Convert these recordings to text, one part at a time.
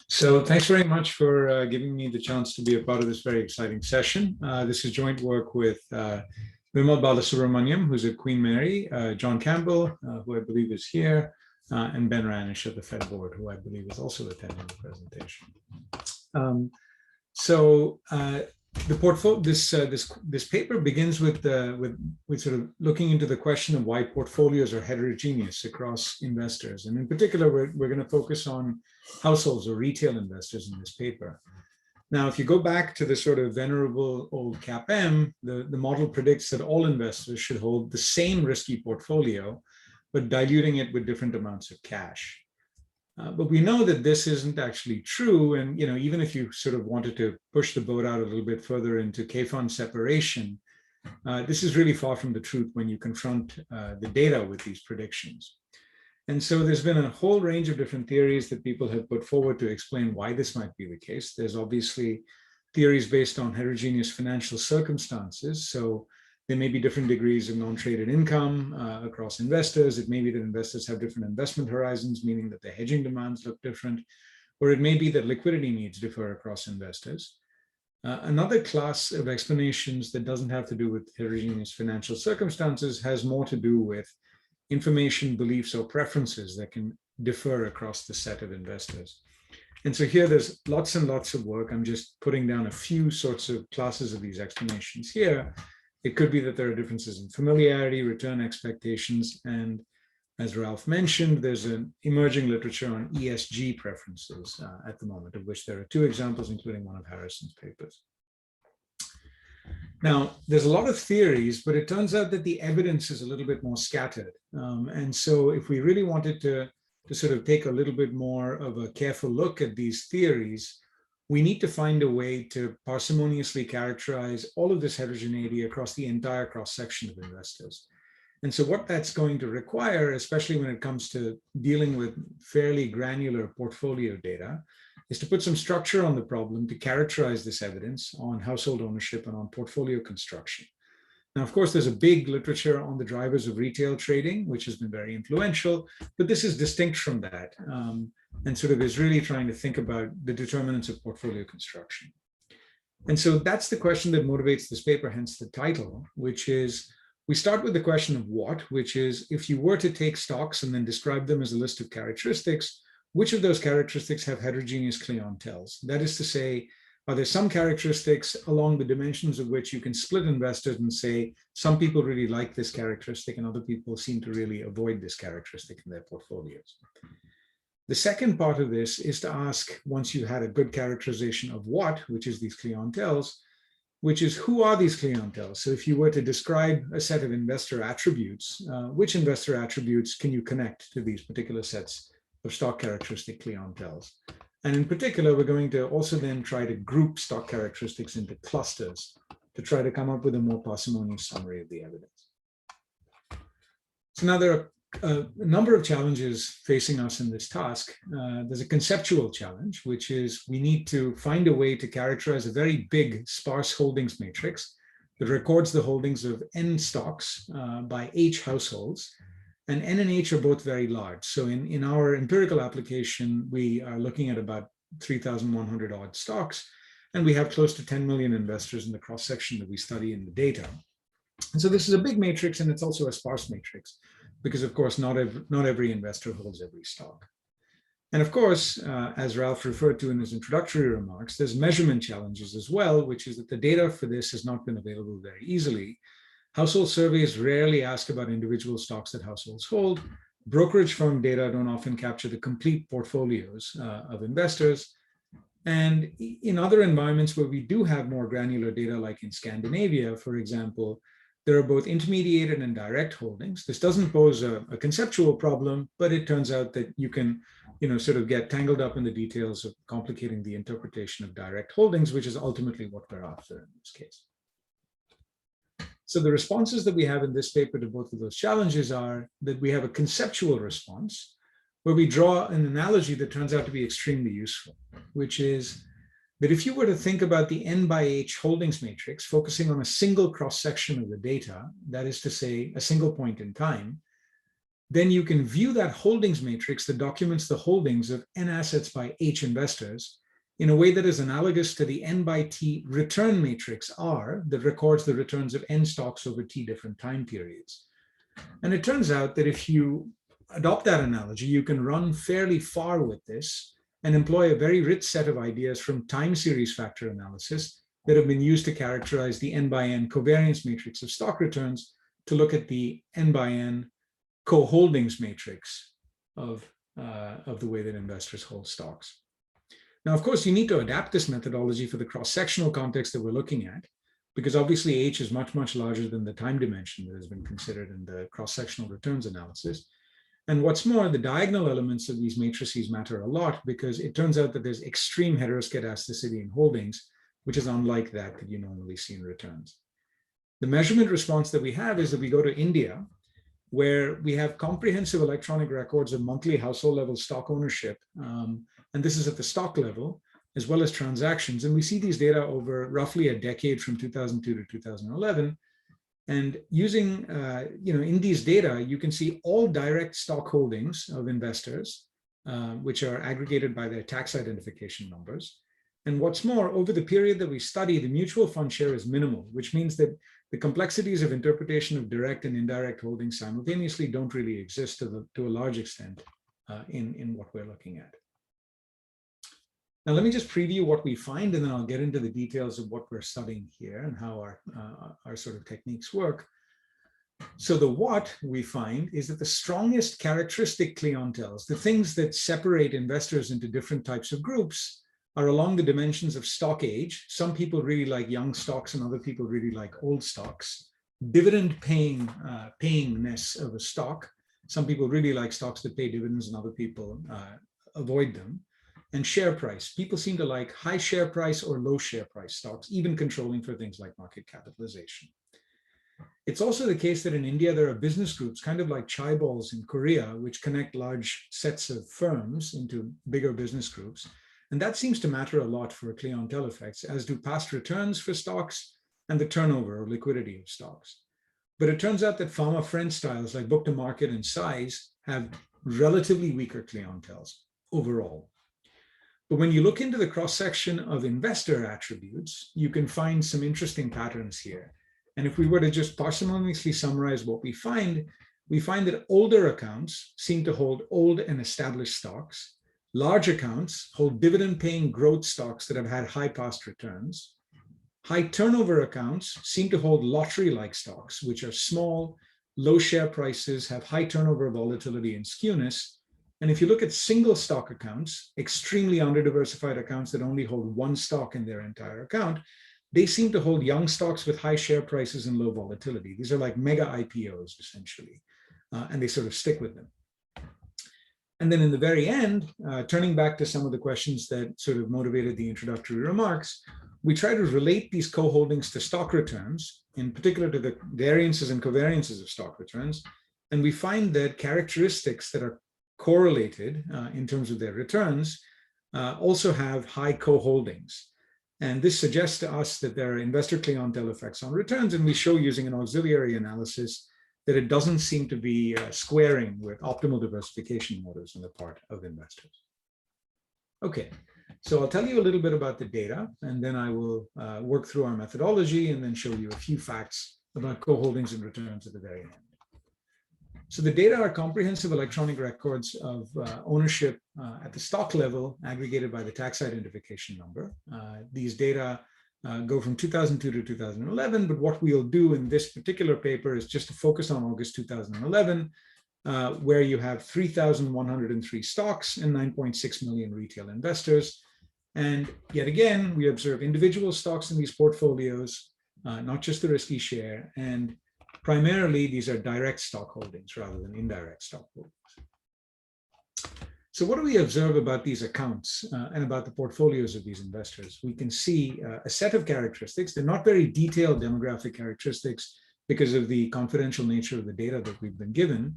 So thanks very much for giving me the chance to be a part of this very exciting session. This is joint work with Vimal Balasubramaniam, who's at Queen Mary, John Campbell, who I believe is here, and Ben Ranish at the Fed Board, who I believe is also attending the presentation. The portfolio, this paper begins with sort of looking into the question of why portfolios are heterogeneous across investors, and in particular, we're going to focus on households or retail investors in this paper. Now, if you go back to the sort of venerable old CAPM, the model predicts that all investors should hold the same risky portfolio, but diluting it with different amounts of cash. But we know that this isn't actually true. And even if you sort of wanted to push the boat out a little bit further into K-fund separation, this is really far from the truth when you confront the data with these predictions. And so there's been a whole range of different theories that people have put forward to explain why this might be the case. There's obviously theories based on heterogeneous financial circumstances. So there may be different degrees of non-traded income across investors. It may be that investors have different investment horizons, meaning that the hedging demands look different, or it may be that liquidity needs differ across investors. Another class of explanations that doesn't have to do with heterogeneous financial circumstances has more to do with information, beliefs, or preferences that can differ across the set of investors. And so here there's lots and lots of work. I'm just putting down a few sorts of classes of these explanations here. It could be that there are differences in familiarity, return expectations, and as Ralph mentioned, there's an emerging literature on ESG preferences at the moment, of which there are two examples, including one of Harrison's papers. Now, there's a lot of theories, but it turns out that the evidence is a little bit more scattered. And so if we really wanted to sort of take a little bit more of a careful look at these theories, we need to find a way to parsimoniously characterize all of this heterogeneity across the entire cross-section of investors. And so what that's going to require, especially when it comes to dealing with fairly granular portfolio data, is to put some structure on the problem to characterize this evidence on household ownership and on portfolio construction. Now, of course, there's a big literature on the drivers of retail trading, which has been very influential, but this is distinct from that and sort of is really trying to think about the determinants of portfolio construction. And so that's the question that motivates this paper, hence the title, which is we start with the question of what, which is if you were to take stocks and then describe them as a list of characteristics, which of those characteristics have heterogeneous clienteles? That is to say, are there some characteristics along the dimensions of which you can split investors and say, some people really like this characteristic and other people seem to really avoid this characteristic in their portfolios? The second part of this is to ask, once you had a good characterization of what, which is these clienteles, which is who are these clienteles? So if you were to describe a set of investor attributes, which investor attributes can you connect to these particular sets of stock characteristic clienteles? And in particular, we're going to also then try to group stock characteristics into clusters to try to come up with a more parsimonious summary of the evidence. So now there are a number of challenges facing us in this task. There's a conceptual challenge, which is we need to find a way to characterize a very big sparse holdings matrix that records the holdings of N stocks by H households. And N and H are both very large. So in our empirical application, we are looking at about 3,100 odd stocks, and we have close to 10 million investors in the cross-section that we study in the data. And so this is a big matrix, and it's also a sparse matrix, because of course, not every investor holds every stock. And of course, as Ralph referred to in his introductory remarks, there's measurement challenges as well, which is that the data for this has not been available very easily. Household surveys rarely ask about individual stocks that households hold. Brokerage firm data don't often capture the complete portfolios of investors. And in other environments where we do have more granular data, like in Scandinavia, for example, there are both intermediated and direct holdings. This doesn't pose a conceptual problem, but it turns out that you can sort of get tangled up in the details of complicating the interpretation of direct holdings, which is ultimately what we're after in this case. So the responses that we have in this paper to both of those challenges are that we have a conceptual response where we draw an analogy that turns out to be extremely useful, which is that if you were to think about the N by H holdings matrix, focusing on a single cross-section of the data, that is to say, a single point in time, then you can view that holdings matrix that documents the holdings of N assets by H investors in a way that is analogous to the N by T return matrix R that records the returns of N stocks over T different time periods. And it turns out that if you adopt that analogy, you can run fairly far with this and employ a very rich set of ideas from time series factor analysis that have been used to characterize the N by N covariance matrix of stock returns to look at the N by N co-holdings matrix of the way that investors hold stocks. Now, of course, you need to adapt this methodology for the cross-sectional context that we're looking at, because obviously H is much, much larger than the time dimension that has been considered in the cross-sectional returns analysis. And what's more, the diagonal elements of these matrices matter a lot because it turns out that there's extreme heteroscedasticity in holdings, which is unlike that you normally see in returns. The measurement response that we have is that we go to India, where we have comprehensive electronic records of monthly household level stock ownership. And this is at the stock level, as well as transactions. And we see these data over roughly a decade from 2002 to 2011. And using, in these data, you can see all direct stock holdings of investors, which are aggregated by their tax identification numbers. And what's more, over the period that we study, the mutual fund share is minimal, which means that the complexities of interpretation of direct and indirect holdings simultaneously don't really exist to a large extent in what we're looking at. Now, let me just preview what we find, and then I'll get into the details of what we're studying here and how our sort of techniques work. So the what we find is that the strongest characteristic clienteles, the things that separate investors into different types of groups, are along the dimensions of stock age. Some people really like young stocks and other people really like old stocks. Dividend payingness of a stock. Some people really like stocks that pay dividends and other people avoid them. And share price. People seem to like high share price or low share price stocks, even controlling for things like market capitalization. It's also the case that in India, there are business groups, kind of like chaeballs in Korea, which connect large sets of firms into bigger business groups. And that seems to matter a lot for clientele effects, as do past returns for stocks and the turnover or liquidity of stocks. But it turns out that pharma friend styles like book to market and size have relatively weaker clienteles overall. But when you look into the cross-section of investor attributes, you can find some interesting patterns here. And if we were to just parsimoniously summarize what we find that older accounts seem to hold old and established stocks. Large accounts hold dividend-paying growth stocks that have had high past returns. High turnover accounts seem to hold lottery-like stocks, which are small, low share prices, have high turnover volatility and skewness. And if you look at single stock accounts, extremely under-diversified accounts that only hold one stock in their entire account, they seem to hold young stocks with high share prices and low volatility. These are like mega IPOs, essentially, and they sort of stick with them. And then in the very end, turning back to some of the questions that sort of motivated the introductory remarks, we try to relate these co-holdings to stock returns, in particular to the variances and covariances of stock returns. And we find that characteristics that are correlated in terms of their returns also have high co-holdings. And this suggests to us that there are investor clientele effects on returns, and we show using an auxiliary analysis that it doesn't seem to be squaring with optimal diversification motives on the part of investors. Okay, so I'll tell you a little bit about the data, and then I will work through our methodology and then show you a few facts about co-holdings and returns at the very end. So the data are comprehensive electronic records of ownership at the stock level, aggregated by the tax identification number. These data go from 2002 to 2011, but what we'll do in this particular paper is just to focus on August 2011, where you have 3,103 stocks and 9.6 million retail investors. And yet again, we observe individual stocks in these portfolios, not just the risky share, and primarily, these are direct stock holdings rather than indirect stock holdings. So what do we observe about these accounts and about the portfolios of these investors? We can see a set of characteristics. They're not very detailed demographic characteristics because of the confidential nature of the data that we've been given.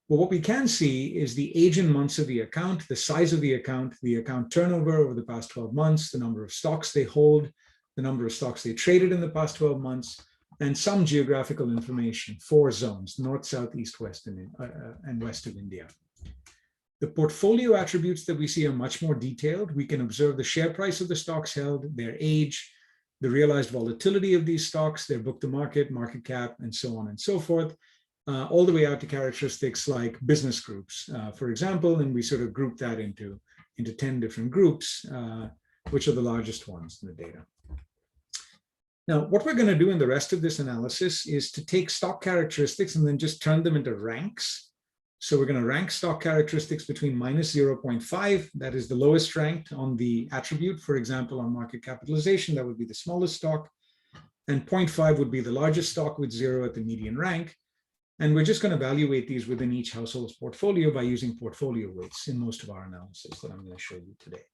But what we can see is the age in months of the account, the size of the account turnover over the past 12 months, the number of stocks they hold, the number of stocks they traded in the past 12 months, and some geographical information, 4 zones, north, south, east, west, and west of India. The portfolio attributes that we see are much more detailed. We can observe the share price of the stocks held, their age, the realized volatility of these stocks, their book to market, market cap, and so on and so forth, all the way out to characteristics like business groups, for example, and we sort of group that into 10 different groups, which are the largest ones in the data. Now, what we're going to do in the rest of this analysis is to take stock characteristics and then just turn them into ranks. So we're going to rank stock characteristics between minus 0.5, that is the lowest ranked on the attribute. For example, on market capitalization, that would be the smallest stock, and 0.5 would be the largest stock with 0 at the median rank. And we're just going to evaluate these within each household's portfolio by using portfolio weights in most of our analysis that I'm going to show you today.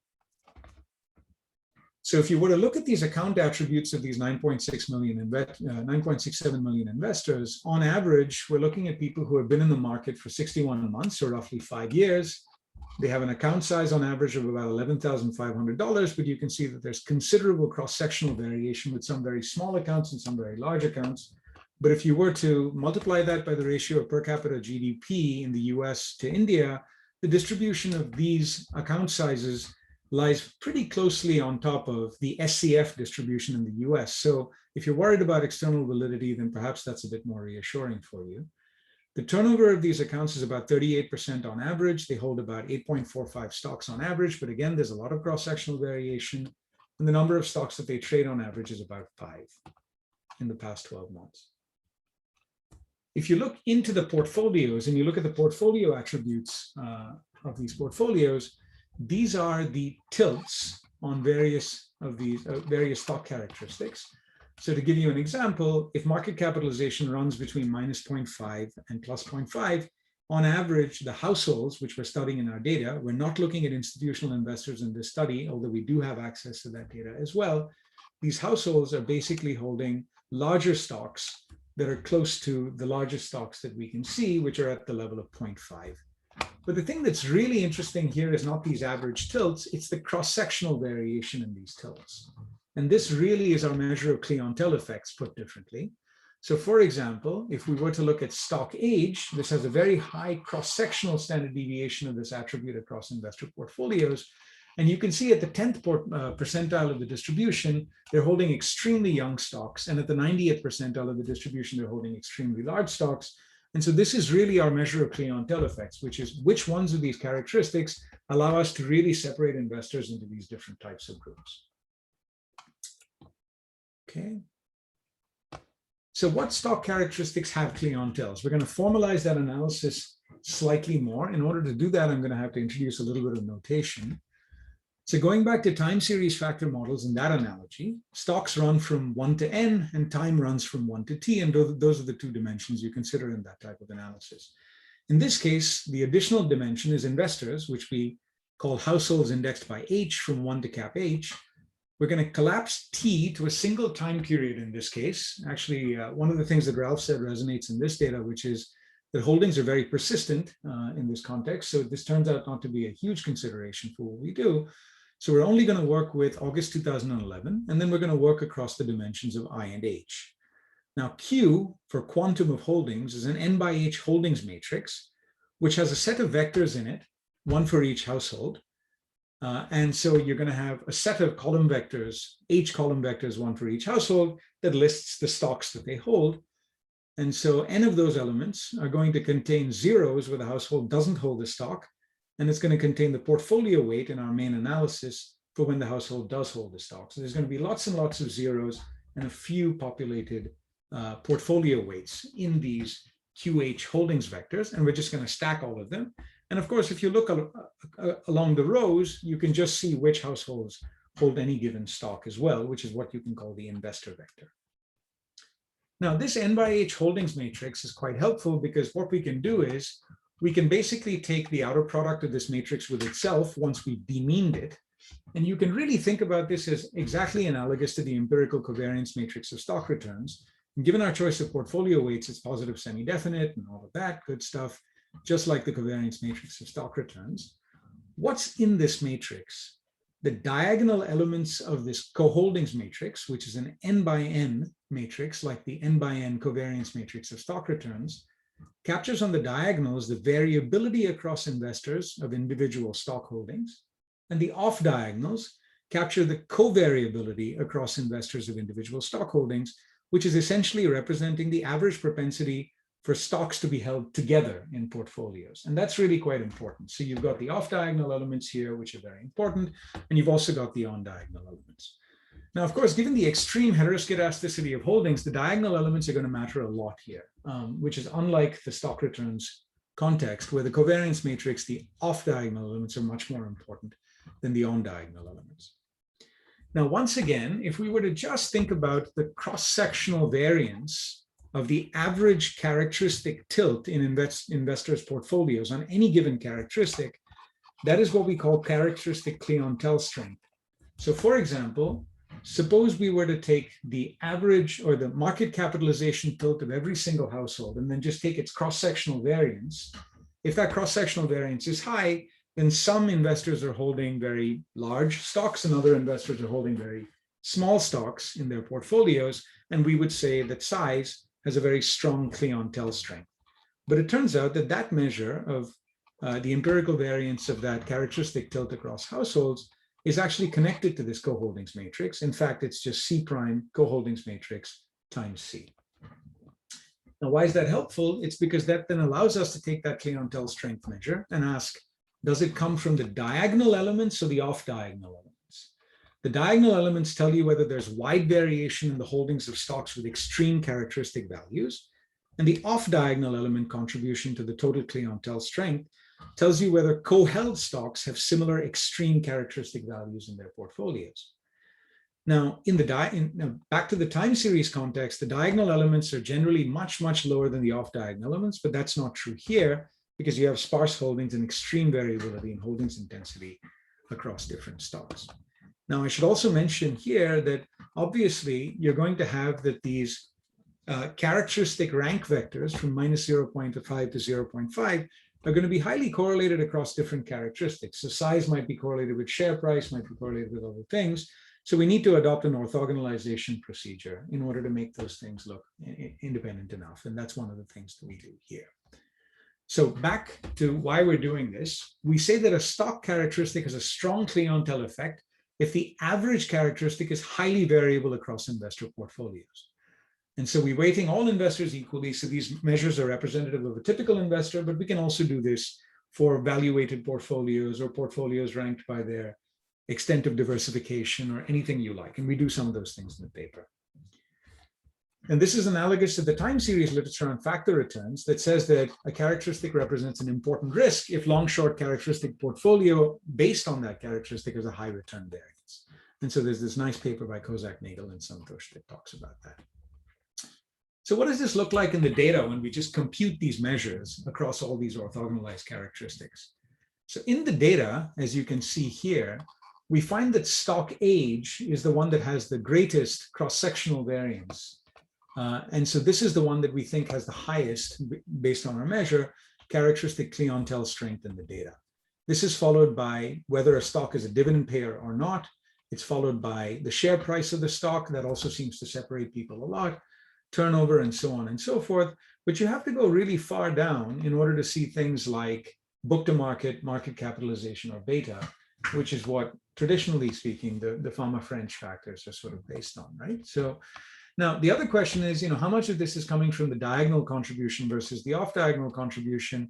So if you were to look at these account attributes of these 9.67 million investors, on average, we're looking at people who have been in the market for 61 months, or roughly 5 years. They have an account size on average of about $11,500, but you can see that there's considerable cross-sectional variation with some very small accounts and some very large accounts. But if you were to multiply that by the ratio of per capita GDP in the US to India, the distribution of these account sizes lies pretty closely on top of the SCF distribution in the US. So if you're worried about external validity, then perhaps that's a bit more reassuring for you. The turnover of these accounts is about 38% on average. They hold about 8.45 stocks on average, but again, there's a lot of cross-sectional variation. And the number of stocks that they trade on average is about 5 in the past 12 months. If you look into the portfolios and you look at the portfolio attributes of these portfolios, these are the tilts on various of these various stock characteristics. So to give you an example, if market capitalization runs between minus 0.5 and plus 0.5, on average, the households, which we're studying in our data, we're not looking at institutional investors in this study, although we do have access to that data as well. These households are basically holding larger stocks that are close to the largest stocks that we can see, which are at the level of 0.5. But the thing that's really interesting here is not these average tilts, it's the cross-sectional variation in these tilts. And this really is our measure of clientele effects, put differently. So for example, if we were to look at stock age, this has a very high cross-sectional standard deviation of this attribute across investor portfolios. And you can see at the 10th percentile of the distribution, they're holding extremely young stocks. And at the 90th percentile of the distribution, they're holding extremely large stocks. And so this is really our measure of clientele effects, which is which ones of these characteristics allow us to really separate investors into these different types of groups. Okay. So what stock characteristics have clienteles? We're going to formalize that analysis slightly more. In order to do that, I'm going to have to introduce a little bit of notation. So going back to time series factor models in that analogy, stocks run from 1 to n and time runs from 1 to t, and those are the 2 dimensions you consider in that type of analysis. In this case, the additional dimension is investors, which we call households indexed by H from 1 to cap H. We're going to collapse t to a single time period in this case. Actually, one of the things that Ralph said resonates in this data, which is that holdings are very persistent in this context. So this turns out not to be a huge consideration for what we do. So we're only going to work with August 2011, and then we're going to work across the dimensions of I and H. Now, Q for quantum of holdings is an n by h holdings matrix, which has a set of vectors in it, one for each household. And so you're going to have a set of column vectors, h column vectors, one for each household, that lists the stocks that they hold. And so n of those elements are going to contain zeros where the household doesn't hold the stock. And it's going to contain the portfolio weight in our main analysis for when the household does hold the stock. So there's going to be lots and lots of zeros and a few populated portfolio weights in these QH holdings vectors. And we're just going to stack all of them. And of course, if you look along the rows, you can just see which households hold any given stock as well, which is what you can call the investor vector. Now, this n by h holdings matrix is quite helpful because what we can do is we can basically take the outer product of this matrix with itself once we've demeaned it. And you can really think about this as exactly analogous to the empirical covariance matrix of stock returns. And given our choice of portfolio weights, it's positive semi-definite and all of that good stuff, just like the covariance matrix of stock returns. What's in this matrix? The diagonal elements of this co-holdings matrix, which is an n by n matrix, like the n by n covariance matrix of stock returns, captures on the diagonals the variability across investors of individual stock holdings, and the off diagonals capture the covariability across investors of individual stock holdings, which is essentially representing the average propensity for stocks to be held together in portfolios. And that's really quite important. So you've got the off-diagonal elements here, which are very important, and you've also got the on-diagonal elements. Now, of course, given the extreme heteroscedasticity of holdings, the diagonal elements are going to matter a lot here, which is unlike the stock returns context, where the covariance matrix, the off-diagonal elements are much more important than the on-diagonal elements. Now, once again, if we were to just think about the cross-sectional variance of the average characteristic tilt in investors' portfolios on any given characteristic, that is what we call characteristic clientele strength. So for example, suppose we were to take the average or the market capitalization tilt of every single household and then just take its cross-sectional variance. If that cross-sectional variance is high, then some investors are holding very large stocks and other investors are holding very small stocks in their portfolios. And we would say that size has a very strong clientele strength. But it turns out that that measure of the empirical variance of that characteristic tilt across households is actually connected to this co-holdings matrix. In fact, it's just C prime co-holdings matrix times C. Now, why is that helpful? It's because that then allows us to take that clientele strength measure and ask, does it come from the diagonal elements or the off-diagonal elements? The diagonal elements tell you whether there's wide variation in the holdings of stocks with extreme characteristic values, and the off-diagonal element contribution to the total clientele strength tells you whether co-held stocks have similar extreme characteristic values in their portfolios. Now, back to the time series context, the diagonal elements are generally much, much lower than the off-diagonal elements, but that's not true here because you have sparse holdings and extreme variability in holdings intensity across different stocks. Now, I should also mention here that obviously you're going to have that these characteristic rank vectors from minus 0.5 to 0.5 are going to be highly correlated across different characteristics. So size might be correlated with share price, might be correlated with other things. So we need to adopt an orthogonalization procedure in order to make those things look independent enough. And that's one of the things that we do here. So back to why we're doing this, we say that a stock characteristic has a strong clientele effect if the average characteristic is highly variable across investor portfolios. And so we're weighting all investors equally. So these measures are representative of a typical investor, but we can also do this for value-weighted portfolios or portfolios ranked by their extent of diversification or anything you like. And we do some of those things in the paper. And this is analogous to the time series literature on factor returns that says that a characteristic represents an important risk if long-short characteristic portfolio based on that characteristic is a high return variance. And so there's this nice paper by Kozak, Nagel, and Santosh that talks about that. So what does this look like in the data when we just compute these measures across all these orthogonalized characteristics? So in the data, as you can see here, we find that stock age is the one that has the greatest cross-sectional variance. And so this is the one that we think has the highest, based on our measure, characteristic clientele strength in the data. This is followed by whether a stock is a dividend payer or not. It's followed by the share price of the stock. That also seems to separate people a lot, turnover, and so on and so forth. But you have to go really far down in order to see things like book to market, market capitalization, or beta, which is what, traditionally speaking, the Fama-French factors are sort of based on, right? So now the other question is, how much of this is coming from the diagonal contribution versus the off-diagonal contribution?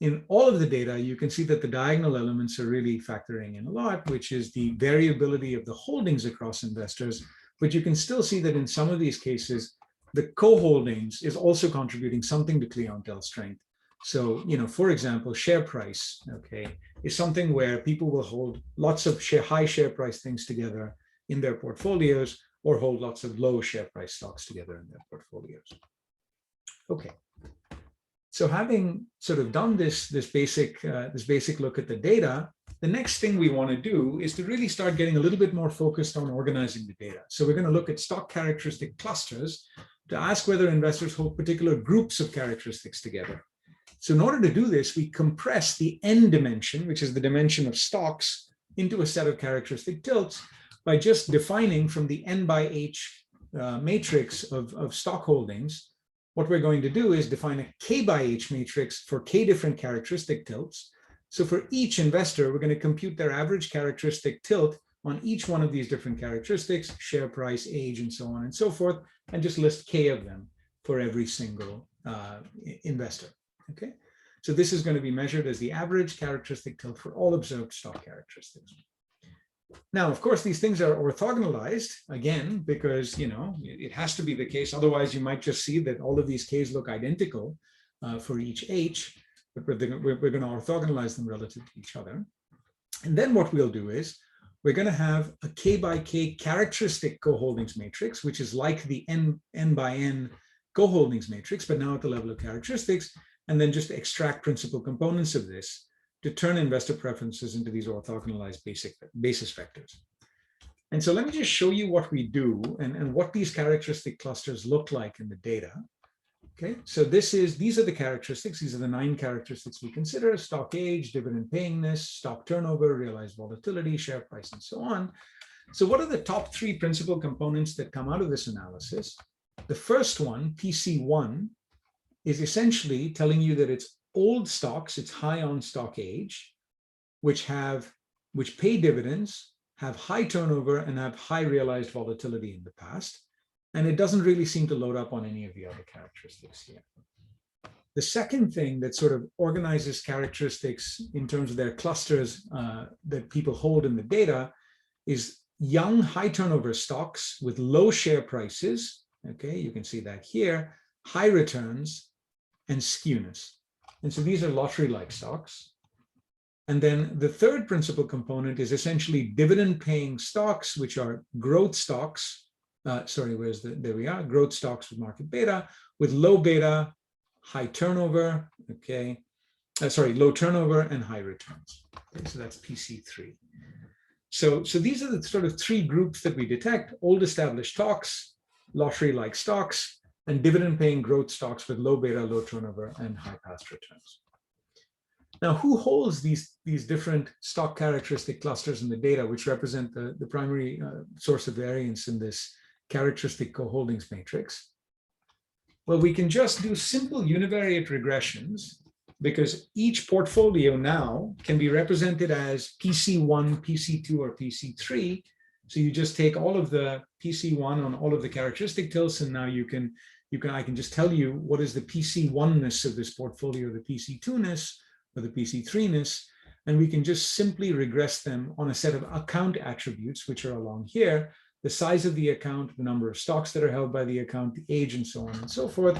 In all of the data, you can see that the diagonal elements are really factoring in a lot, which is the variability of the holdings across investors. But you can still see that in some of these cases, the co-holdings is also contributing something to clientele strength. So, for example, share price, is something where people will hold lots of high share price things together in their portfolios or hold lots of low share price stocks together in their portfolios. Okay. So having sort of done this basic look at the data, the next thing we want to do is to really start getting a little bit more focused on organizing the data. So we're going to look at stock characteristic clusters to ask whether investors hold particular groups of characteristics together. So in order to do this, we compress the n dimension, which is the dimension of stocks, into a set of characteristic tilts by just defining from the n by h matrix of stock holdings, what we're going to do is define a K by H matrix for K different characteristic tilts. So for each investor, we're going to compute their average characteristic tilt on each one of these different characteristics, share price, age, and so on and so forth, and just list K of them for every single investor. Okay, so this is going to be measured as the average characteristic tilt for all observed stock characteristics. Now, of course, these things are orthogonalized, again, because, you know, it has to be the case. Otherwise, you might just see that all of these Ks look identical for each H, but we're going to orthogonalize them relative to each other. And then what we'll do is we're going to have a K by K characteristic coholdings matrix, which is like the N by N coholdings matrix, but now at the level of characteristics, and then just extract principal components of this to turn investor preferences into these orthogonalized basis vectors. And so let me just show you what we do and what these characteristic clusters look like in the data. Okay, so these are the characteristics. These are the 9 characteristics we consider: stock age, dividend payingness, stock turnover, realized volatility, share price, and so on. So what are the top 3 principal components that come out of this analysis? The first one, PC1, is essentially telling you that it's old stocks, it's high on stock age, which pay dividends, have high turnover, and have high realized volatility in the past. And it doesn't really seem to load up on any of the other characteristics here. The second thing that sort of organizes characteristics in terms of their clusters that people hold in the data is young, high turnover stocks with low share prices. Okay, you can see that here, high returns, and skewness. And so these are lottery-like stocks. And then the third principal component is essentially dividend-paying stocks, which are growth stocks. There we are, growth stocks with market beta, with low beta, high turnover, okay. Low turnover and high returns. Okay, so that's PC3. So these are the sort of 3 groups that we detect: old established stocks, lottery-like stocks, and dividend-paying growth stocks with low beta, low turnover, and high past returns. Now, who holds these different stock characteristic clusters in the data, which represent the primary source of variance in this characteristic coholdings matrix? Well, we can just do simple univariate regressions, because each portfolio now can be represented as PC1, PC2, or PC3. So you just take all of the PC1 on all of the characteristic tilts, and now I can just tell you what is the PC1-ness of this portfolio, the PC2-ness, or the PC3-ness, and we can just simply regress them on a set of account attributes, which are along here: the size of the account, the number of stocks that are held by the account, the age, and so on and so forth.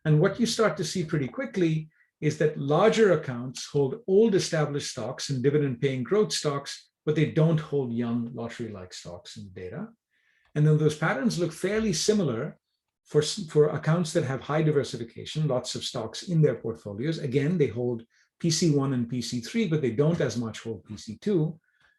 And what you start to see pretty quickly is that larger accounts hold old established stocks and dividend-paying growth stocks, but they don't hold young lottery-like stocks in the data. And then those patterns look fairly similar for accounts that have high diversification, lots of stocks in their portfolios. Again, they hold PC1 and PC3, but they don't as much hold PC2.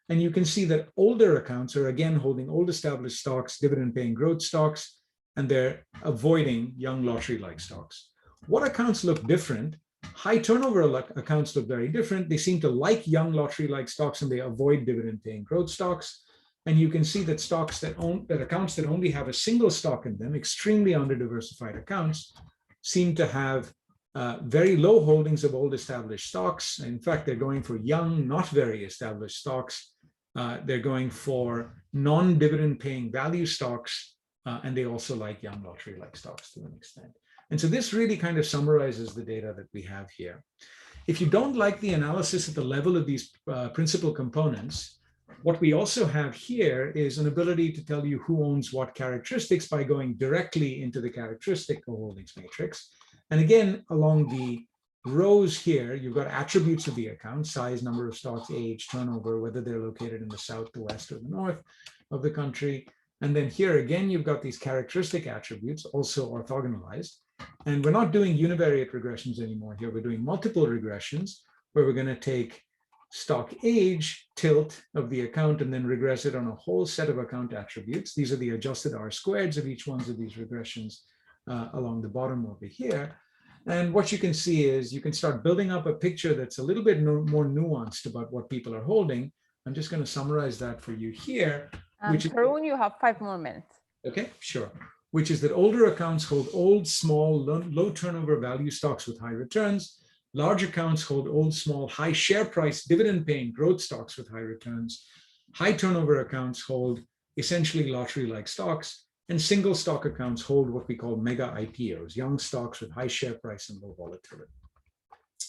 And you can see that older accounts are again holding old established stocks, dividend-paying growth stocks, and they're avoiding young lottery-like stocks. What accounts look different? High turnover accounts look very different. They seem to like young lottery-like stocks, and they avoid dividend-paying growth stocks. And you can see that accounts that only have a single stock in them, extremely under-diversified accounts, seem to have very low holdings of old established stocks. In fact, they're going for young, not very established stocks. They're going for non-dividend paying value stocks, and they also like young lottery-like stocks to an extent. And so this really kind of summarizes the data that we have here. If you don't like the analysis at the level of these principal components, what we also have here is an ability to tell you who owns what characteristics by going directly into the characteristic coholdings matrix. And again, along the rows here, you've got attributes of the account: size, number of stocks, age, turnover, whether they're located in the south, the west, or the north of the country. And then here again, you've got these characteristic attributes, also orthogonalized. And we're not doing univariate regressions anymore here. We're doing multiple regressions, where we're going to take stock age tilt of the account and then regress it on a whole set of account attributes. These are the adjusted R-squareds of each one of these regressions along the bottom over here. And what you can see is you can start building up a picture that's a little bit more nuanced about what people are holding. I'm just going to summarize that for you here. Tarun, you have 5 more minutes. Okay, sure. Which is that older accounts hold old, small, low turnover value stocks with high returns. Large accounts hold old, small, high share price, dividend paying growth stocks with high returns. High turnover accounts hold essentially lottery-like stocks, and single stock accounts hold what we call mega IPOs, young stocks with high share price and low volatility.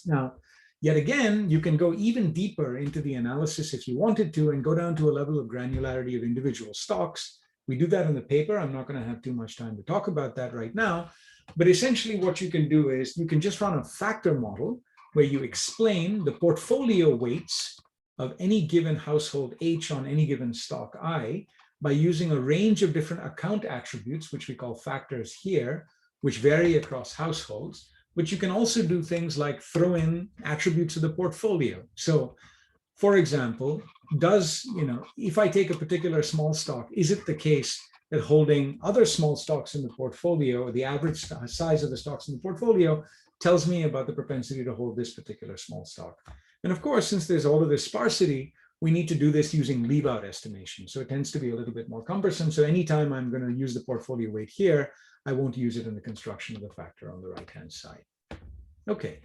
Now, yet again, you can go even deeper into the analysis if you wanted to and go down to a level of granularity of individual stocks. We do that in the paper. I'm not going to have too much time to talk about that right now. But essentially what you can do is you can just run a factor model where you explain the portfolio weights of any given household H on any given stock I by using a range of different account attributes, which we call factors here, which vary across households. But you can also do things like throw in attributes of the portfolio. So for example, if I take a particular small stock, is it the case that holding other small stocks in the portfolio, or the average size of the stocks in the portfolio, tells me about the propensity to hold this particular small stock? And of course, since there's all of this sparsity, we need to do this using leave-out estimation. So it tends to be a little bit more cumbersome. So anytime I'm going to use the portfolio weight here, I won't use it in the construction of the factor on the right-hand side. Okay.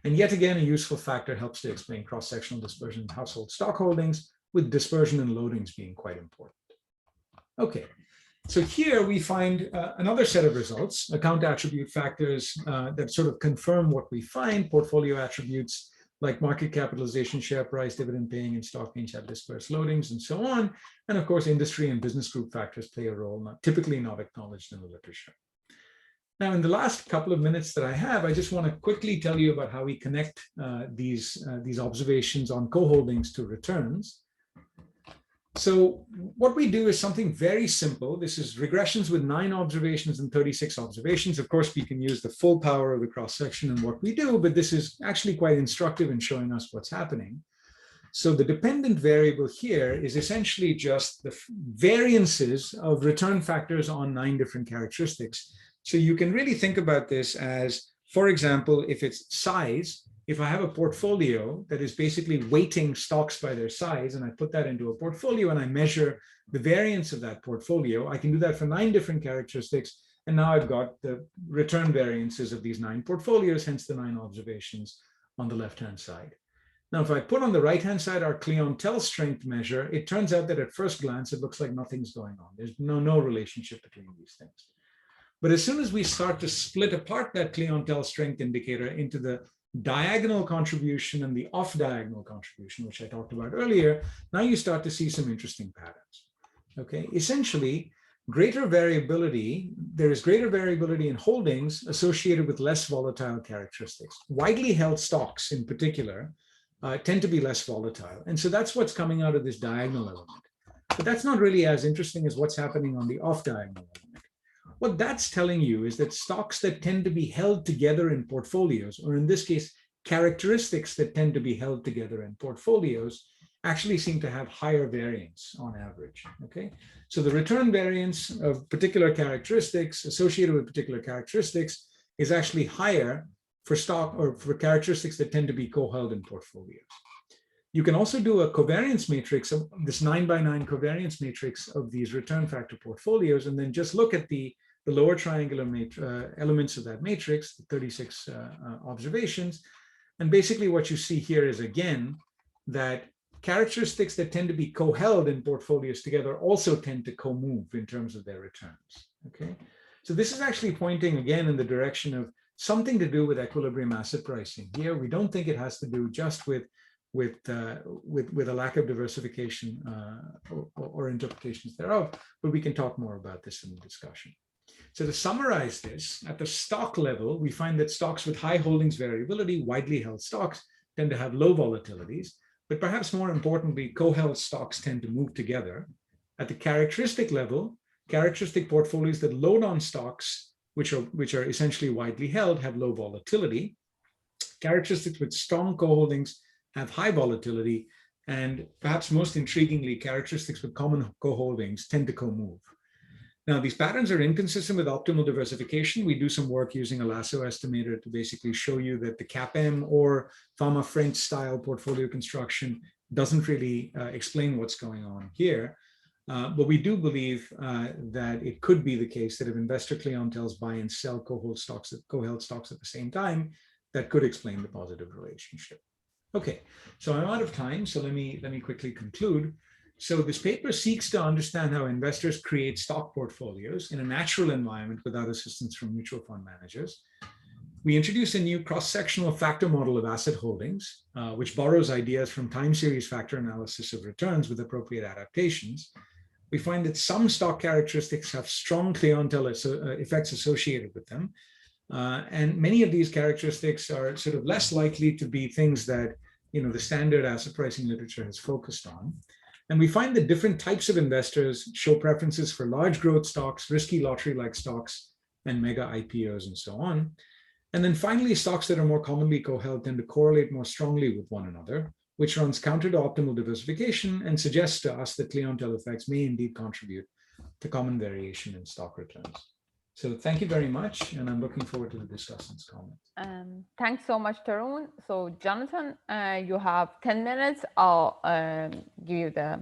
And yet again, a useful factor helps to explain cross-sectional dispersion in household stock holdings, with dispersion and loadings being quite important. Okay, so here we find another set of results, account attribute factors that sort of confirm what we find. Portfolio attributes like market capitalization, share price, dividend paying, and stock gains have dispersed loadings, and so on. And of course, industry and business group factors play a role, typically not acknowledged in the literature. Now, in the last couple of minutes that I have, I just want to quickly tell you about how we connect these observations on co-holdings to returns. So what we do is something very simple. This is regressions with 9 observations and 36 observations. Of course, we can use the full power of the cross-section in what we do, but this is actually quite instructive in showing us what's happening. So the dependent variable here is essentially just the variances of return factors on 9 different characteristics. So you can really think about this as, for example, if it's size, if I have a portfolio that is basically weighting stocks by their size, and I put that into a portfolio and I measure the variance of that portfolio, I can do that for 9 different characteristics. And now I've got the return variances of these 9 portfolios, hence the 9 observations on the left-hand side. Now, if I put on the right-hand side our clientele strength measure, it turns out that at first glance, it looks like nothing's going on. There's no relationship between these things. But as soon as we start to split apart that clientele strength indicator into the diagonal contribution and the off-diagonal contribution, which I talked about earlier, now you start to see some interesting patterns. Okay, essentially, there is greater variability in holdings associated with less volatile characteristics. Widely held stocks in particular tend to be less volatile. And so that's what's coming out of this diagonal element. But that's not really as interesting as what's happening on the off-diagonal element. What that's telling you is that stocks that tend to be held together in portfolios, or in this case, characteristics that tend to be held together in portfolios, actually seem to have higher variance on average. Okay, so the return variance of particular characteristics associated with particular characteristics is actually higher for stock or for characteristics that tend to be co-held in portfolios. You can also do a covariance matrix of this 9x9 covariance matrix of these return factor portfolios, and then just look at the lower triangular elements of that matrix, the 36 observations. And basically what you see here is, again, that characteristics that tend to be co-held in portfolios together also tend to co-move in terms of their returns. Okay, so this is actually pointing again in the direction of something to do with equilibrium asset pricing. Here, we don't think it has to do just with a lack of diversification or interpretations thereof, but we can talk more about this in the discussion. So to summarize this, at the stock level, we find that stocks with high holdings variability, widely held stocks, tend to have low volatilities, but perhaps more importantly, co-held stocks tend to move together. At the characteristic level, characteristic portfolios that load on stocks, which are essentially widely held, have low volatility. Characteristics with strong co-holdings have high volatility, and perhaps most intriguingly, characteristics with common co-holdings tend to co-move. Now, these patterns are inconsistent with optimal diversification. We do some work using a lasso estimator to basically show you that the CAPM or Fama French style portfolio construction doesn't really explain what's going on here. But we do believe that it could be the case that if investor clienteles buy and sell co-held stocks at the same time, that could explain the positive relationship. Okay, so I'm out of time, so let me quickly conclude. So this paper seeks to understand how investors create stock portfolios in a natural environment without assistance from mutual fund managers. We introduce a new cross-sectional factor model of asset holdings, which borrows ideas from time series factor analysis of returns with appropriate adaptations. We find that some stock characteristics have strong clientele effects associated with them. And many of these characteristics are sort of less likely to be things that the standard asset pricing literature has focused on. And we find that different types of investors show preferences for large growth stocks, risky lottery-like stocks, and mega IPOs, and so on. And then finally, stocks that are more commonly co-held tend to correlate more strongly with one another, which runs counter to optimal diversification and suggests to us that clientele effects may indeed contribute to common variation in stock returns. So thank you very much, and I'm looking forward to the discussant's comments. Thanks so much, Tarun. So Jonathan, you have 10 minutes. I'll give you the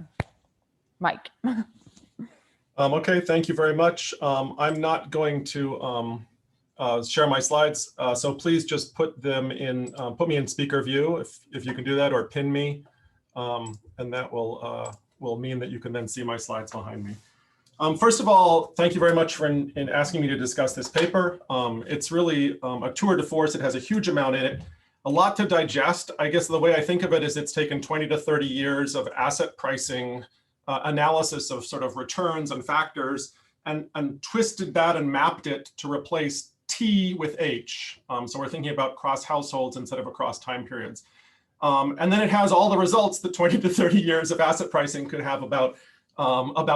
mic. Okay, thank you very much. I'm not going to share my slides, so please just put them in, put me in speaker view if you can do that, or pin me, and that will mean that you can then see my slides behind me. First of all, thank you very much for in asking me to discuss this paper. It's really a tour de force. It has a huge amount in it, a lot to digest. I guess the way I think of it is it's taken 20 to 30 years of asset pricing analysis of sort of returns and factors and twisted that and mapped it to replace T with H. So we're thinking about cross households instead of across time periods. And then it has all the results that 20 to 30 years of asset pricing could have about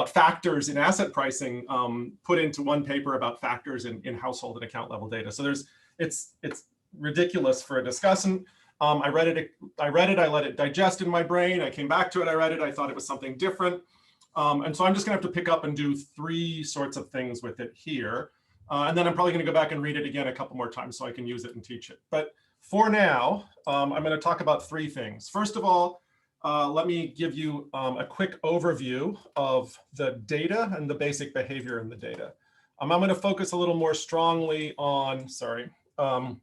factors in asset pricing put into one paper about factors in household and account level data. So it's ridiculous for a discussant. I read it, I let it digest in my brain. I came back to it, I read it, I thought it was something different. And so I'm just gonna have to pick up and do 3 sorts of things with it here. And then I'm probably gonna go back and read it again a couple more times so I can use it and teach it. But for now, I'm gonna talk about 3 things. First of all, let me give you a quick overview of the data and the basic behavior in the data. I'm going to focus a little more strongly on, sorry, I'm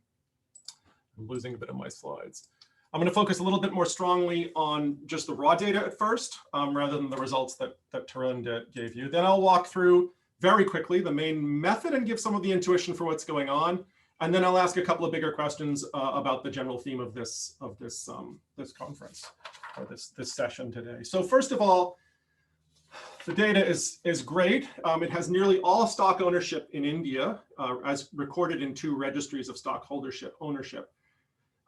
losing a bit of my slides. I'm going to focus a little bit more strongly on just the raw data at first, rather than the results that Tarun gave you. Then I'll walk through very quickly the main method and give some of the intuition for what's going on. And then I'll ask a couple of bigger questions about the general theme of this conference, or this session today. So first of all, the data is great. It has nearly all stock ownership in India, as recorded in 2 registries of stockholdership ownership.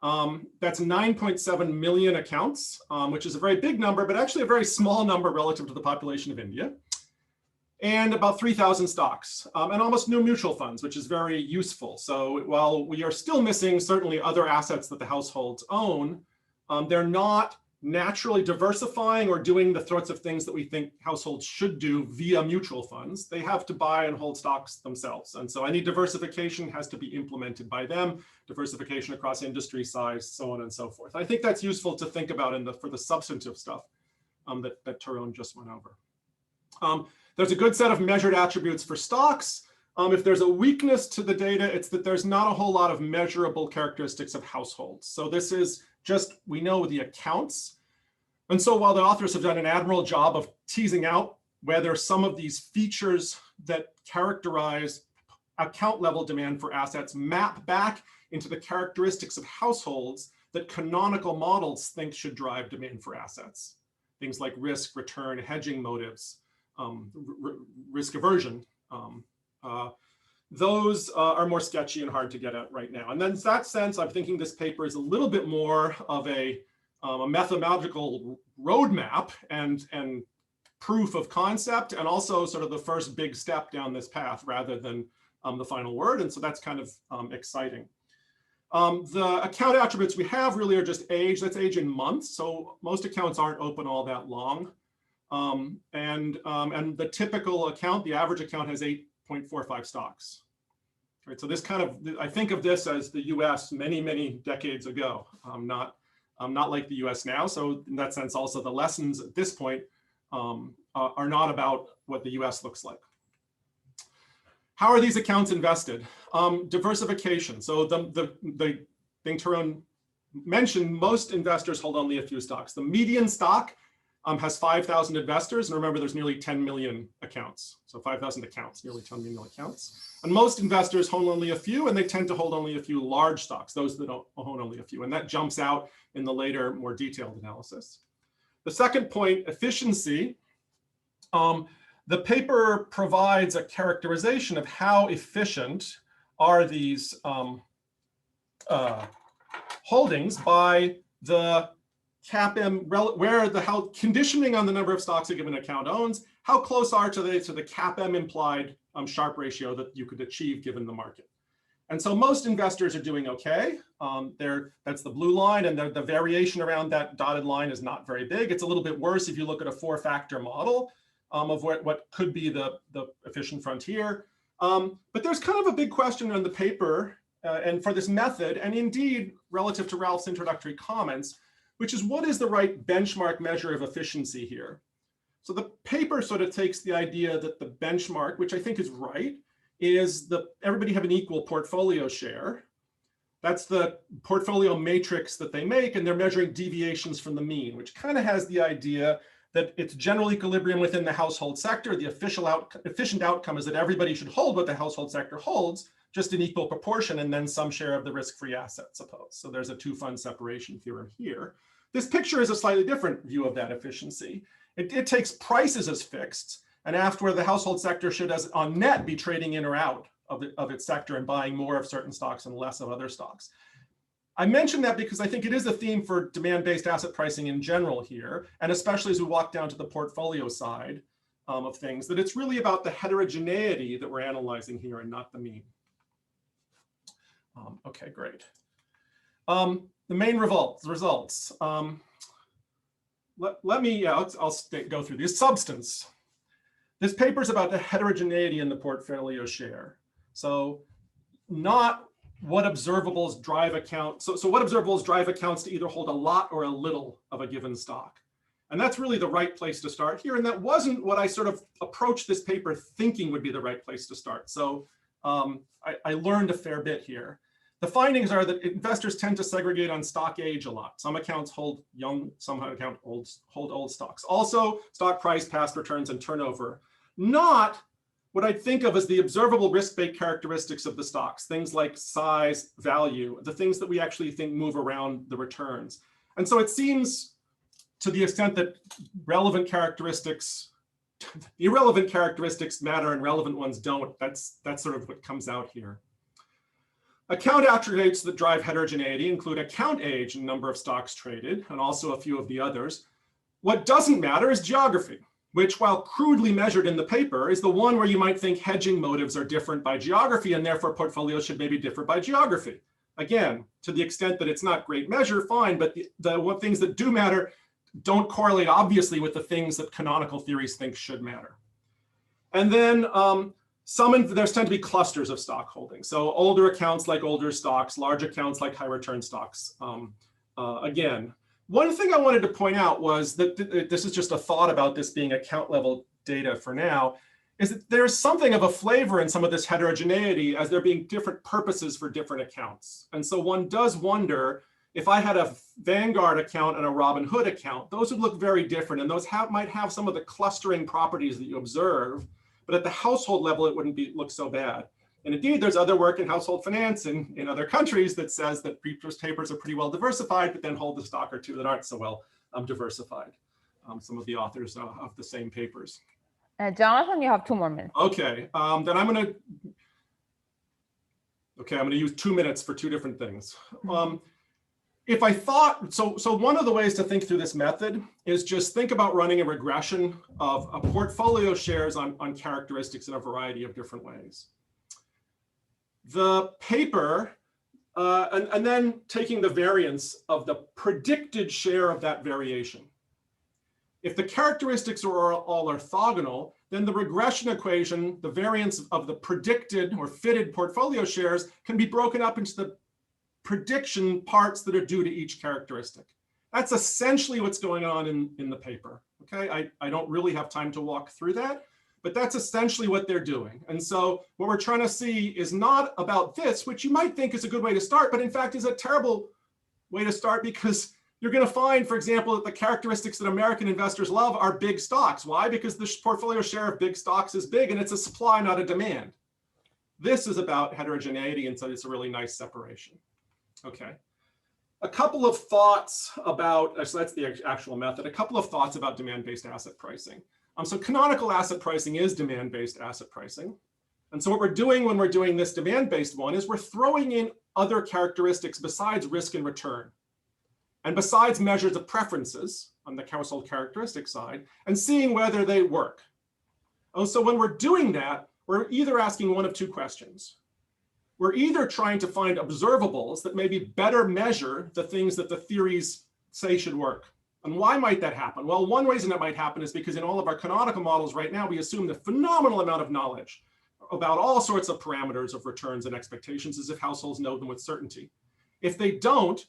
That's 9.7 million accounts, which is a very big number, but actually a very small number relative to the population of India. And about 3,000 stocks, and almost no mutual funds, which is very useful. So while we are still missing certainly other assets that the households own, they're not naturally diversifying or doing the sorts of things that we think households should do via mutual funds. They have to buy and hold stocks themselves. And so any diversification has to be implemented by them, diversification across industry size, so on and so forth. I think that's useful to think about for the substantive stuff that Tarun just went over. There's a good set of measured attributes for stocks. If there's a weakness to the data, it's that there's not a whole lot of measurable characteristics of households. So this is just, we know the accounts. And so while the authors have done an admirable job of teasing out whether some of these features that characterize account level demand for assets map back into the characteristics of households that canonical models think should drive demand for assets. Things like risk, return, hedging motives, risk aversion. Those are more sketchy and hard to get at right now. And then in that sense, I'm thinking this paper is a little bit more of a mathematical roadmap and proof of concept, and also sort of the first big step down this path rather than the final word. And so that's kind of exciting. The account attributes we have really are just age. That's age in months. So most accounts aren't open all that long. And the typical account, the average account has 8.45 stocks. Right, so this kind of, I think of this as the US many, many decades ago, not like the US now. So in that sense, also the lessons at this point are not about what the US looks like. How are these accounts invested? Diversification. So the thing Tarun mentioned, most investors hold only a few stocks. The median stock has 5,000 investors. And remember, there's nearly 10 million accounts. So 5,000 accounts, nearly 10 million accounts. And most investors hold only a few, and they tend to hold only a few large stocks, those that don't own only a few. And that jumps out in the later, more detailed analysis. The second point, efficiency. The paper provides a characterization of how efficient are these holdings by the CAPM, where how conditioning on the number of stocks a given account owns, how close are they to the CAPM implied Sharpe ratio that you could achieve given the market. And so most investors are doing okay. That's the blue line, and the variation around that dotted line is not very big. It's a little bit worse if you look at a 4-factor model of what could be the efficient frontier. But there's kind of a big question on the paper and for this method, and indeed relative to Ralph's introductory comments, which is what is the right benchmark measure of efficiency here? So the paper sort of takes the idea that the benchmark, which I think is right, is everybody have an equal portfolio share. That's the portfolio matrix that they make, and they're measuring deviations from the mean, which kind of has the idea that it's general equilibrium within the household sector. The efficient outcome is that everybody should hold what the household sector holds, just in equal proportion, and then some share of the risk-free asset, suppose. So there's a two-fund separation theorem here. This picture is a slightly different view of that efficiency. It takes prices as fixed, and after the household sector should, as on net, be trading in or out of its sector and buying more of certain stocks and less of other stocks. I mention that because I think it is a theme for demand-based asset pricing in general here, and especially as we walk down to the portfolio side of things, that it's really about the heterogeneity that we're analyzing here and not the mean. Okay, great. The main results. Let me, I'll go through these. Substance. This paper is about the heterogeneity in the portfolio share. So not what observables drive accounts. So what observables drive accounts to either hold a lot or a little of a given stock. And that's really the right place to start here. And that wasn't what I sort of approached this paper thinking would be the right place to start. So I learned a fair bit here. The findings are that investors tend to segregate on stock age a lot. Some accounts hold young, some accounts hold old stocks. Also, stock price, past returns, and turnover. Not what I'd think of as the observable risk-based characteristics of the stocks, things like size, value, the things that we actually think move around the returns. And so it seems, to the extent that relevant characteristics, irrelevant characteristics matter and relevant ones don't, that's sort of what comes out here. Account attributes that drive heterogeneity include account age and number of stocks traded, and also a few of the others. What doesn't matter is geography, which, while crudely measured in the paper, is the one where you might think hedging motives are different by geography, and therefore portfolios should maybe differ by geography. Again, to the extent that it's not great measure, fine, but the things that do matter don't correlate obviously with the things that canonical theories think should matter. And then there's tend to be clusters of stock holdings. So older accounts like older stocks, large accounts like high return stocks. Again, one thing I wanted to point out was that this is just a thought about this being account level data for now, is that there's something of a flavor in some of this heterogeneity as there being different purposes for different accounts. And so one does wonder, if I had a Vanguard account and a Robinhood account, those would look very different, and those might have some of the clustering properties that you observe, but at the household level, it wouldn't look so bad. And indeed, there's other work in household finance in other countries that says that previous papers are pretty well diversified, but then hold a stock or two that aren't so well diversified. Some of the authors of the same papers. Jonathan, you have 2 more minutes. Okay, then I'm gonna use 2 minutes for 2 different things. If I thought, so one of the ways to think through this method is just think about running a regression of a portfolio shares on characteristics in a variety of different ways. The paper, and then taking the variance of the predicted share of that variation. If the characteristics are all orthogonal, then the regression equation, the variance of the predicted or fitted portfolio shares, can be broken up into the prediction parts that are due to each characteristic. That's essentially what's going on in the paper. Okay, I don't really have time to walk through that, but that's essentially what they're doing. And so what we're trying to see is not about this, which you might think is a good way to start, but in fact is a terrible way to start, because you're going to find, for example, that the characteristics that American investors love are big stocks. Why? Because the portfolio share of big stocks is big, and it's a supply, not a demand. This is about heterogeneity, and so it's a really nice separation. Okay. A couple of thoughts about, so that's the actual method, a couple of thoughts about demand-based asset pricing. So canonical asset pricing is demand-based asset pricing. And so what we're doing when we're doing this demand-based one is we're throwing in other characteristics besides risk and return, and besides measures of preferences on the household characteristic side, and seeing whether they work. And so when we're doing that, we're either asking one of two questions. We're either trying to find observables that maybe better measure the things that the theories say should work. And why might that happen? Well, one reason that might happen is because in all of our canonical models right now, we assume a phenomenal amount of knowledge about all sorts of parameters of returns and expectations, as if households know them with certainty. If they don't,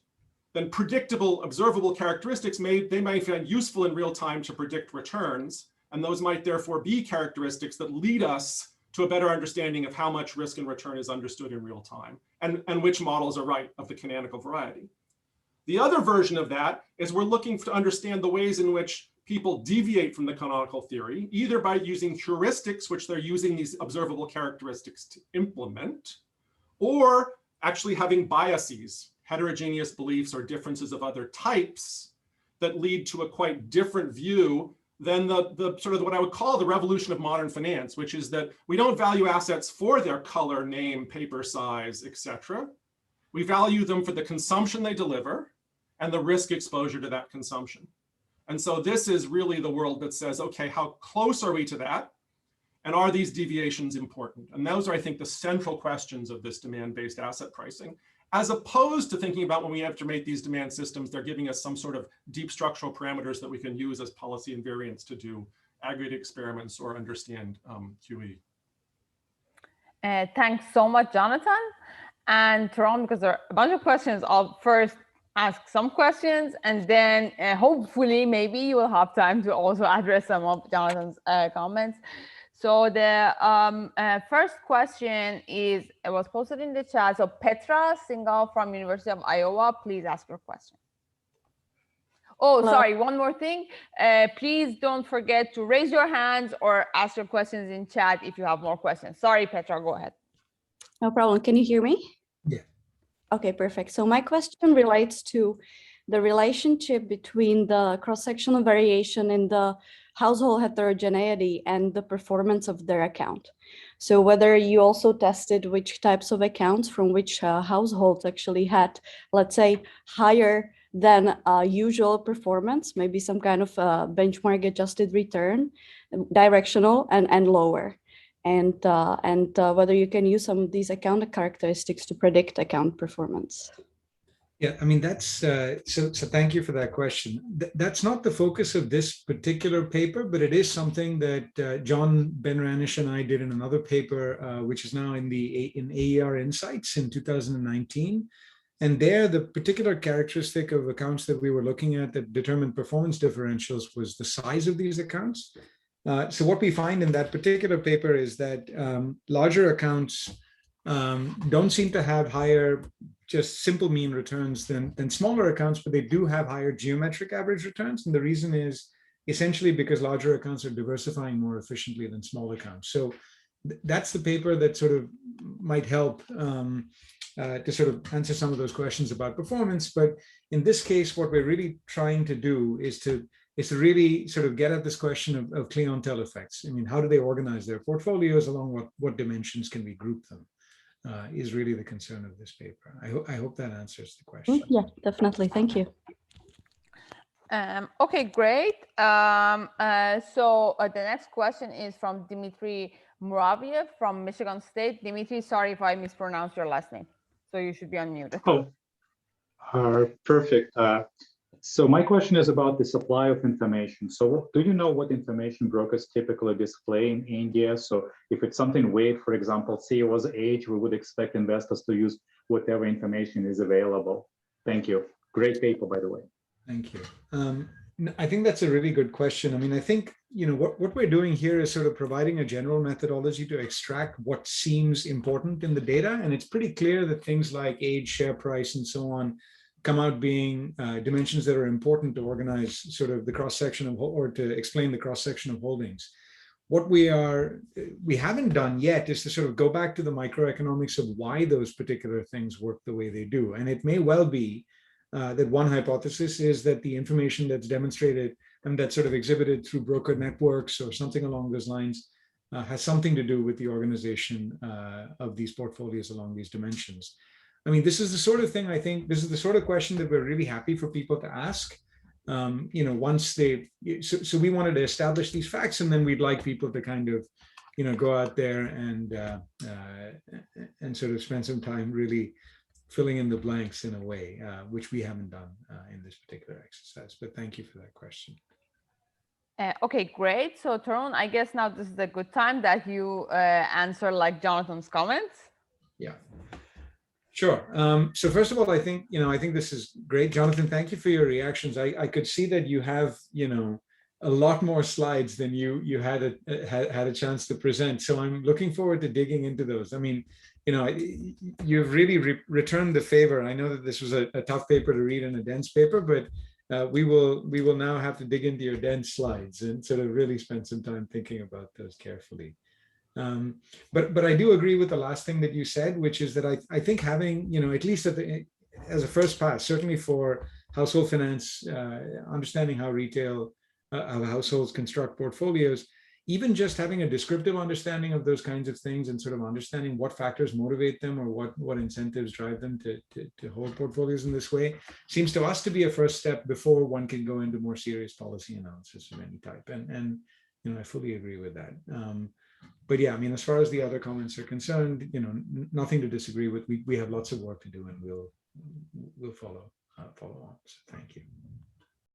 then predictable, observable characteristics they might find useful in real time to predict returns. And those might therefore be characteristics that lead us to a better understanding of how much risk and return is understood in real time, and which models are right of the canonical variety. The other version of that is we're looking to understand the ways in which people deviate from the canonical theory, either by using heuristics, which they're using these observable characteristics to implement, or actually having biases, heterogeneous beliefs or differences of other types that lead to a quite different view than the sort of what I would call the revolution of modern finance, which is that we don't value assets for their color, name, paper size, etc. We value them for the consumption they deliver and the risk exposure to that consumption. And so this is really the world that says, okay, how close are we to that? And are these deviations important? And those are, I think, the central questions of this demand-based asset pricing, as opposed to thinking about when we have to make these demand systems, they're giving us some sort of deep structural parameters that we can use as policy invariants to do aggregate experiments or understand QE. Thanks so much, Jonathan. And Tarun, because there are a bunch of questions, I'll first ask some questions, and then hopefully maybe you will have time to also address some of Jonathan's comments. So the first question was posted in the chat. So Petra Singhal from University of Iowa, please ask your question. Oh, hello. Sorry, one more thing. Please don't forget to raise your hands or ask your questions in chat if you have more questions. Sorry, Petra, go ahead. No problem. Can you hear me? Yeah. Okay, perfect. So my question relates to the relationship between the cross-sectional variation in the household heterogeneity and the performance of their account. So whether you also tested which types of accounts from which households actually had, let's say, higher than usual performance, maybe some kind of benchmark adjusted return, directional and lower. And whether you can use some of these account characteristics to predict account performance. Yeah, I mean, that's so thank you for that question. That's not the focus of this particular paper, but it is something that John Ben Ranish and I did in another paper, which is now in AER Insights in 2019. And there, the particular characteristic of accounts that we were looking at that determined performance differentials was the size of these accounts. So what we find in that particular paper is that larger accounts don't seem to have higher just simple mean returns than smaller accounts, but they do have higher geometric average returns. And the reason is essentially because larger accounts are diversifying more efficiently than small accounts. So that's the paper that sort of might help to sort of answer some of those questions about performance. But in this case, what we're really trying to do is to really sort of get at this question of clientele effects. I mean, how do they organize their portfolios, along what dimensions can we group them, is really the concern of this paper. I hope that answers the question. Yeah, definitely. Thank you. Okay, great. So the next question is from Dmitry Muraviev from Michigan State. Dmitry, sorry if I mispronounced your last name. So you should be unmuted. Oh, perfect. So my question is about the supply of information. So do you know what information brokers typically display in India? So if it's something vague, for example, CEO's age, we would expect investors to use whatever information is available. Thank you. Great paper, by the way. Thank you. I think that's a really good question. I mean, I think, what we're doing here is sort of providing a general methodology to extract what seems important in the data. And it's pretty clear that things like age, share price, and so on come out being dimensions that are important to organize sort of the cross-section of, or to explain the cross-section of holdings. What we haven't done yet is to sort of go back to the microeconomics of why those particular things work the way they do. And it may well be that one hypothesis is that the information that's demonstrated and that's sort of exhibited through broker networks or something along those lines has something to do with the organization of these portfolios along these dimensions. I mean, this is the sort of thing, I think, this is the sort of question that we're really happy for people to ask. Once they, so we wanted to establish these facts, and then we'd like people to kind of, go out there and sort of spend some time really filling in the blanks in a way, which we haven't done in this particular exercise. But thank you for that question. Okay, great. So Tarun, I guess now this is a good time that you answer like Jonathan's comments. Yeah. Sure. So first of all, I think this is great. Jonathan, thank you for your reactions. I could see that you have, a lot more slides than you had a chance to present. So I'm looking forward to digging into those. I mean, you've really returned the favor. I know that this was a tough paper to read and a dense paper, but we will now have to dig into your dense slides and sort of really spend some time thinking about those carefully. But I do agree with the last thing that you said, which is that I think having, at least as a first pass, certainly for household finance, understanding how how households construct portfolios, even just having a descriptive understanding of those kinds of things and sort of understanding what factors motivate them or what incentives drive them to hold portfolios in this way seems to us to be a first step before one can go into more serious policy analysis of any type. And I fully agree with that. But yeah, I mean, as far as the other comments are concerned, nothing to disagree with. We have lots of work to do, and we'll follow on. So thank you.